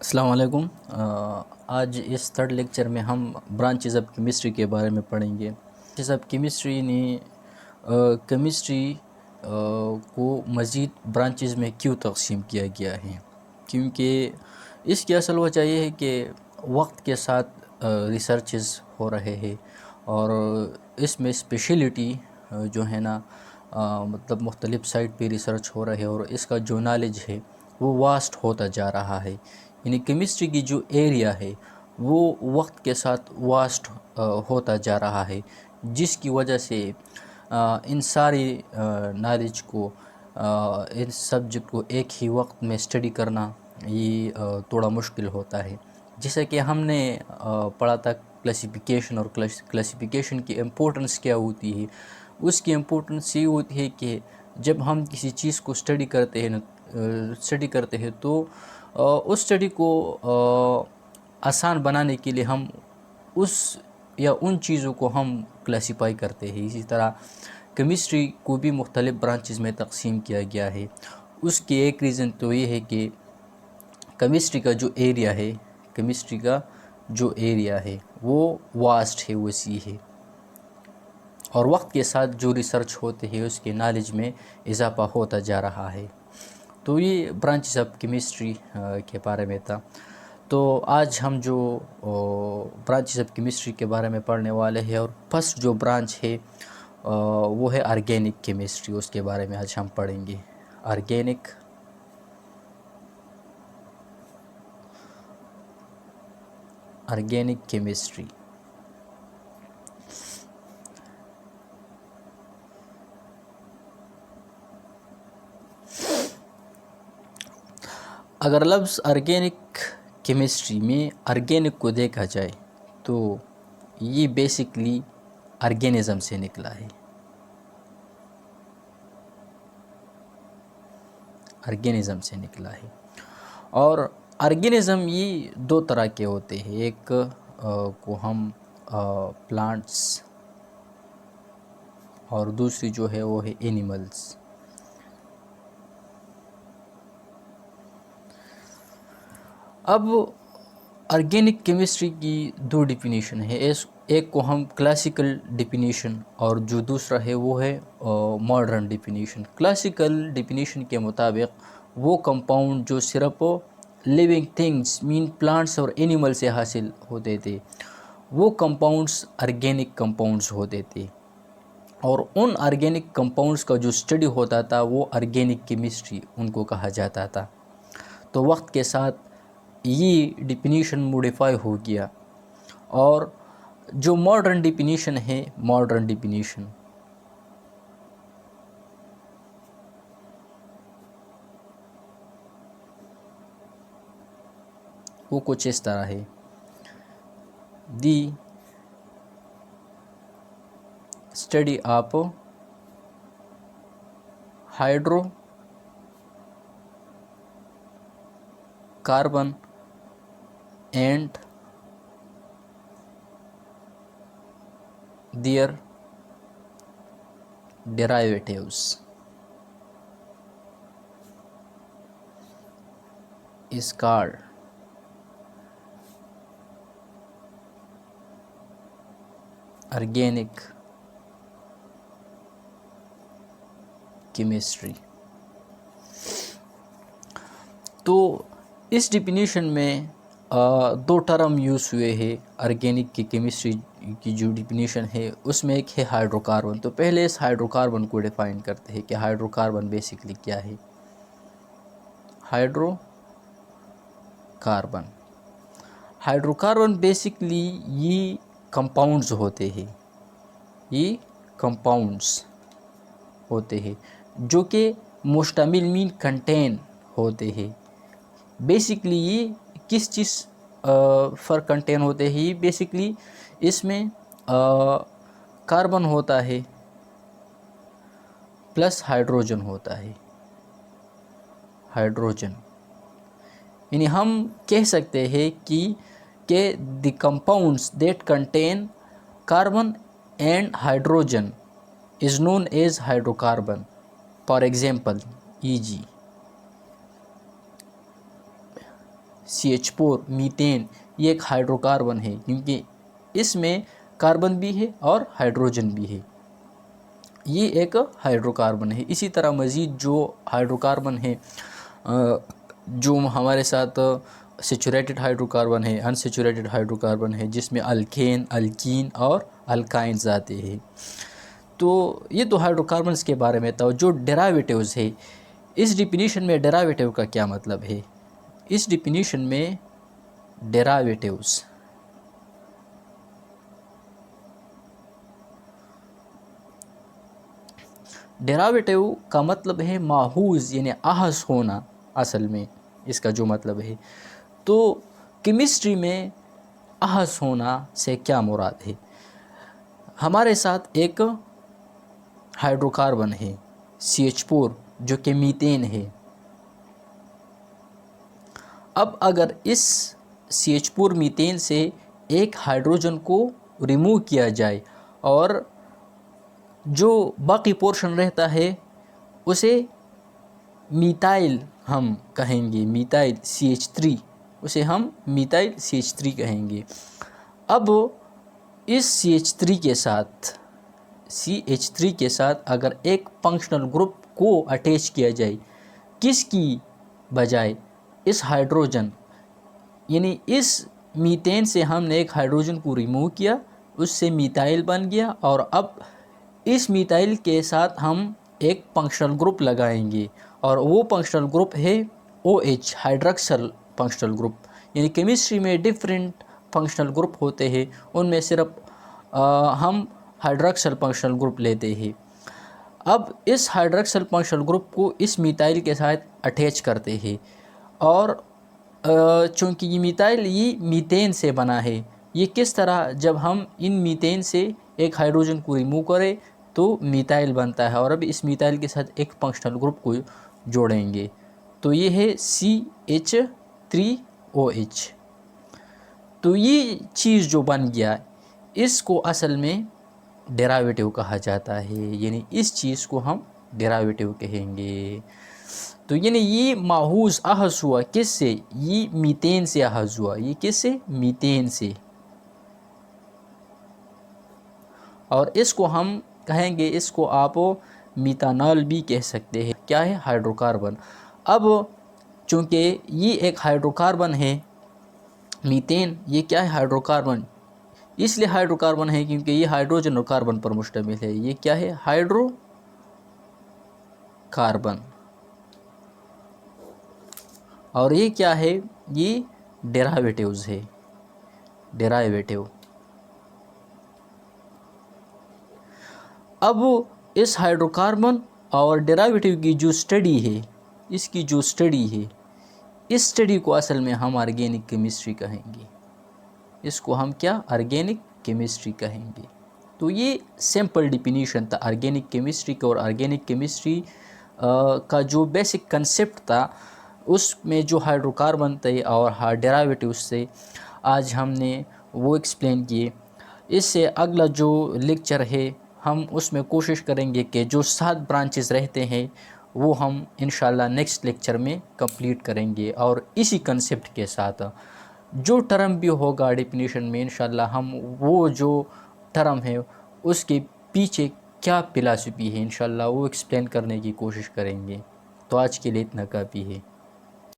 السلام علیکم۔ آج اس تھرڈ لیکچر میں ہم برانچز آف کیمسٹری کے بارے میں پڑھیں گے۔ برانچز آف کیمسٹری نے کیمسٹری کو مزید برانچز میں کیوں تقسیم کیا گیا ہے، کیونکہ اس کی اصل وجہ یہ ہے کہ وقت کے ساتھ ریسرچز ہو رہے ہیں اور اس میں اسپیشلٹی جو ہے نا مطلب مختلف سائٹ پہ ریسرچ ہو رہے ہیں اور اس کا جو نالج ہے وہ واسٹ ہوتا جا رہا ہے، یعنی کیمسٹری کی جو ایریا ہے وہ وقت کے ساتھ واسٹ ہوتا جا رہا ہے، جس کی وجہ سے ان ساری نالج کو ان سبجیکٹ کو ایک ہی وقت میں اسٹڈی کرنا یہ تھوڑا مشکل ہوتا ہے۔ جیسا کہ ہم نے پڑھا تھا کلاسیفیکیشن، اور کلاسیفیکیشن کی امپورٹنس کیا ہوتی ہے۔ اس کی امپورٹنس یہ ہوتی ہے کہ جب ہم کسی چیز کو اسٹڈی کرتے ہیں تو اس اسٹڈی کو آسان بنانے کے لیے ہم ان چیزوں کو ہم کلاسیفائی کرتے ہیں۔ اسی طرح کیمسٹری کو بھی مختلف برانچز میں تقسیم کیا گیا ہے۔ اس کی ایک ریزن تو یہ ہے کہ کیمسٹری کا جو ایریا ہے وہ واسٹ ہے، وسیع ہے، اور وقت کے ساتھ جو ریسرچ ہوتے ہیں اس کے نالج میں اضافہ ہوتا جا رہا ہے۔ تو یہ برانچز آف کیمسٹری کے بارے میں تھا۔ تو آج ہم جو برانچز آف کیمسٹری کے بارے میں پڑھنے والے ہیں، اور فرسٹ جو برانچ ہے وہ ہے آرگینک کیمسٹری، اس کے بارے میں آج ہم پڑھیں گے۔ Organic chemistry. اگر لفظ آرگینک کیمسٹری میں آرگینک کو دیکھا جائے تو یہ بیسکلی آرگینزم سے نکلا ہے۔ اور آرگینزم یہ دو طرح کے ہوتے ہیں، ایک کو ہم پلانٹس اور دوسری جو ہے وہ ہے اینیملز۔ اب آرگینک کیمسٹری کی دو ڈیفینیشن ہے، ایک کو ہم کلاسیکل ڈیفینیشن اور جو دوسرا ہے وہ ہے ماڈرن ڈیفینیشن۔ کلاسیکل ڈیفینیشن کے مطابق وہ کمپاؤنڈ جو صرف لیونگ تھنگس پلانٹس اور اینیمل سے حاصل ہوتے تھے وہ کمپاؤنڈز آرگینک کمپاؤنڈز ہوتے تھے، اور ان آرگینک کمپاؤنڈز کا جو اسٹڈی ہوتا تھا وہ آرگینک کیمسٹری ان کو کہا جاتا تھا۔ تو وقت کے ساتھ یہ ڈیفینیشن موڈیفائی ہو گیا، اور جو ماڈرن ڈیفینیشن ہے وہ کچھ اس طرح ہے: the study of hydro carbon and their derivatives is called organic chemistry. تو اس ڈیفینیشن میں دو ٹرم یوز ہوئے ہیں آرگینک کی کیمسٹری کی جو ڈیفینیشن ہے اس میں ایک ہے ہائیڈرو کاربن۔ تو پہلے اس ہائیڈرو کاربن کو ڈیفائن کرتے ہیں کہ ہائیڈرو کاربن بیسکلی کیا ہے۔ ہائیڈرو کاربن بیسکلی یہ کمپاؤنڈز ہوتے ہیں جو کہ مشتمل کنٹین ہوتے ہیں۔ بیسکلی یہ کس چیز پر کنٹین ہوتے ہیں؟ بیسکلی اس میں کاربن ہوتا ہے پلس ہائیڈروجن ہوتا ہے۔ یعنی ہم کہہ سکتے ہیں کہ the compounds that contain carbon and hydrogen is known as hydrocarbon. For example, e.g. CH4 methane ये एक हाइड्रोकार्बन है, क्योंकि इसमें कार्बन भी है और हाइड्रोजन भी है, ये एक हाइड्रोकार्बन है। इसी तरह मज़ीद जो हाइड्रोकार्बन है जो हमारे साथ सेचुरेटेड हाइड्रोकार्बन है, अनसेचुरेटेड हाइड्रोकार्बन है, जिसमें अल्केन, अल्कीन और अल्काइंस आते हैं। तो ये तो हाइड्रोकार्बन्स के बारे में था। जो डेरावेटिव्स है, इस डिफिनीशन में डेरावेटिव का क्या मतलब है? इस डिफिनीशन में डेरावेटिव्स का मतलब है माहूज़, यानी आहस होना, असल में इसका जो मतलब है। तो केमिस्ट्री में आहस होना से क्या मुराद है? हमारे साथ एक हाइड्रोकार्बन है CH4 जो कि मीथेन है। अब अगर इस CH4 मीथेन से एक हाइड्रोजन को रिमूव किया जाए और जो बाकी पोर्शन रहता है उसे मीथाइल हम कहेंगे, मीथाइल CH3, उसे हम मीथाइल CH3 कहेंगे। अब इस CH3 के साथ अगर एक फंक्शनल ग्रुप को अटैच किया जाए, किसकी बजाय? इस हाइड्रोजन, यानी इस मीथेन से हमने एक हाइड्रोजन को रिमूव किया, उससे मीथाइल बन गया, और अब इस मीथाइल के साथ हम एक फंक्शनल ग्रुप लगाएंगे, और वो फंक्शनल ग्रुप है OH, हाइड्रॉक्सिल फंक्शनल ग्रुप। यानी केमिस्ट्री में डिफरेंट फंक्शनल ग्रुप होते हैं, उनमें सिर्फ हम हाइड्रॉक्सिल फंक्शनल ग्रुप लेते हैं। अब इस हाइड्रॉक्सिल फंक्शनल ग्रुप को इस मीथाइल के साथ अटैच करते हैं, और चूँकि ये मीथाइल ये मीथेन से बना है, ये किस तरह, जब हम इन मीथेन से एक हाइड्रोजन को रिमूव करें तो मीथाइल बनता है, और अब इस मीथाइल के साथ एक फंक्शनल ग्रुप को जोड़ेंगे, तो ये है CH3OH। तो ये चीज़ जो बन गया, इसको असल में डेरावेटिव कहा जाता है, यानी इस चीज़ को हम डेरावेटिव कहेंगे। तो यानी ये माहूज़ आहस हुआ किससे? ये मीथेन से आहस हुआ। ये किससे? मीथेन से। और इसको हम कहेंगे, इसको आप मीथानॉल भी कह सकते हैं। क्या है? हाइड्रोकार्बन। अब चूँकि ये एक हाइड्रोकार्बन है मीथेन, ये क्या है? हाइड्रोकार्बन। इसलिए हाइड्रोकार्बन है क्योंकि ये हाइड्रोजन और कार्बन पर मुश्तमिल है। ये क्या है? हाइड्रोकार्बन। और ये क्या है? ये डेरावेटिव्स है, डेरावेटिव। अब इस हाइड्रोकार्बन और डेरावेटिव की जो स्टडी है, इसकी जो स्टडी है, इस स्टडी को असल में हम ऑर्गेनिक केमिस्ट्री कहेंगे। इसको हम क्या? ऑर्गेनिक केमिस्ट्री कहेंगे। तो ये सिंपल डिफिनीशन था ऑर्गेनिक केमिस्ट्री का। और ऑर्गेनिक केमिस्ट्री का जो बेसिक कंसेप्ट था, उसमें जो हाइड्रोकार्बन थे और डेरावेटिव्स से आज हमने वो एक्सप्लेन किए। इससे अगला जो लेक्चर है, हम उसमें कोशिश करेंगे कि जो 7 ब्रांचेस रहते हैं वो हम इंशाल्लाह नेक्स्ट लेक्चर में कंप्लीट करेंगे, और इसी कंसेप्ट के साथ जो टर्म भी होगा डेफिनेशन में, इंशाल्लाह हम वो जो टर्म है उसके पीछे क्या फिलॉसफी है, इंशाल्लाह वो एक्सप्लेन करने की कोशिश करेंगे। तो आज के लिए इतना काफ़ी है।